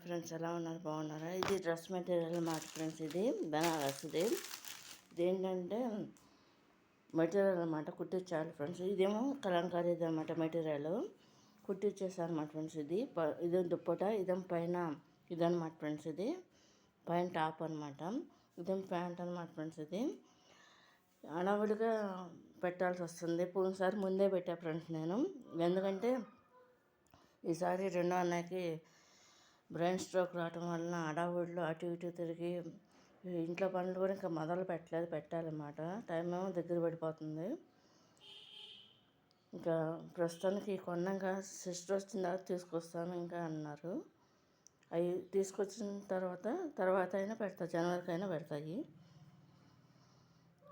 Friends, ఎలా ఉన్నారు? బాగున్నారా? ఇది డ్రెస్ మెటీరియల్ మాట ఫ్రెండ్స్. ఇది బెనారస్. ఇదేంటంటే మెటీరియల్ అనమాట, కుట్టించాలి ఫ్రెండ్స్. ఇదేమో కలంకారీ అనమాట, మెటీరియల్ కుట్టించేసారు అనమాట ఫ్రెండ్స్. ఇదేం దుప్పట, ఇదేం పైన ఇదనమాట ఫ్రెండ్స్. ఇది పైన టాప్ అనమాట, ఇదేం ప్యాంట్ అనమాట ఫ్రెండ్స్. ఇది హడావుడిగా పెట్టాల్సి వస్తుంది. పోయినసారి ముందే పెట్టా ఫ్రెండ్స్ నేను, ఎందుకంటే ఈసారి రెండో అన్నయ్యకి బ్రెయిన్ స్ట్రోక్ రావటం వలన హడావుడిలో అటు ఇటు తిరిగి ఇంట్లో పనులు కూడా ఇంకా మొదలు పెట్టాలన్నమాట. టైం ఏమో దగ్గర పడిపోతుంది. ఇంకా ప్రస్తుతానికి కొన్నాక సిస్టర్ వచ్చిన తర్వాత తీసుకొస్తాను ఇంకా అన్నారు. అవి తీసుకొచ్చిన తర్వాత అయినా పెడతా, జనవరికి అయినా పెడతాయి.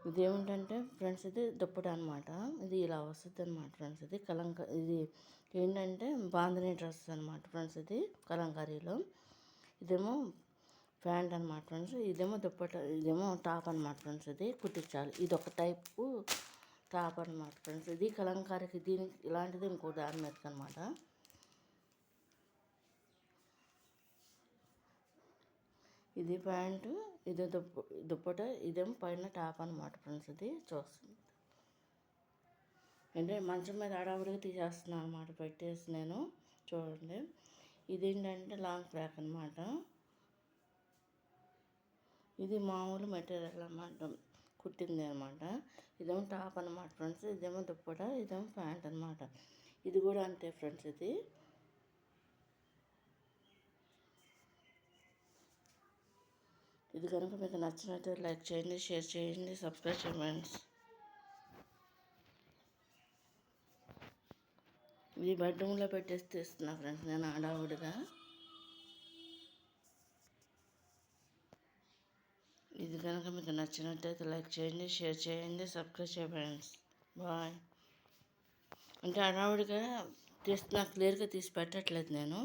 ఇది ఏమిటంటే ఫ్రెండ్స్, ఇది దుప్పట అనమాట. ఇది ఇలా వస్తుంది అనమాట ఫ్రెండ్స్. ఇది ఏంటంటే బాందిని డ్రెస్ అనమాట ఫ్రెండ్స్. ఇది కలంకారీలో. ఇదేమో ప్యాంట్ అనమాట ఫ్రెండ్స్. ఇదేమో దుప్పట, ఇదేమో టాప్ అనమాట ఫ్రెండ్స్. ఇది కుట్టించాలి. ఇది ఒక టైపు టాప్ అనమాట ఫ్రెండ్స్. ఇది కలంకారీకి దీనికి ఇలాంటిది ఇంకో దాని మీదకి అనమాట. ఇది ప్యాంటు, ఇది దుప్పట, ఇదేమో పైన టాప్ అనమాట ఫ్రెండ్స్. ఇది చూస్తుంది అంటే మంచం మీద హడావుడిగా తీసేస్తున్నాను అనమాట, పెట్టేసి నేను. చూడండి, ఇదేంటంటే లాంగ్ ఫ్రాక్ అనమాట. ఇది మామూలు మెటీరియల్ అన్నమాట, కుట్టింది అనమాట. ఇదేమో టాప్ అనమాట ఫ్రెండ్స్. ఇదేమో దుప్పట, ఇదేమో ప్యాంట్ అనమాట. ఇది కూడా అంతే ఫ్రెండ్స్. ఇది కనుక మీకు నచ్చినట్టు లైక్ చేయండి, షేర్ చేయండి, సబ్స్క్రైబ్ చేయండి ఫ్రెండ్స్. ఇది బెడ్రూమ్లో పెట్టేసి తీస్తున్నా ఫ్రెండ్స్ నేను హడావుడిగా. ఇది కనుక మీకు నచ్చినట్టయితే లైక్ చేయండి, షేర్ చేయండి, సబ్స్క్రైబ్ చేయండి ఫ్రెండ్స్. బాయ్. అంటే హడావుడిగా తీస్తున్నా, క్లియర్గా తీసి పెట్టట్లేదు నేను.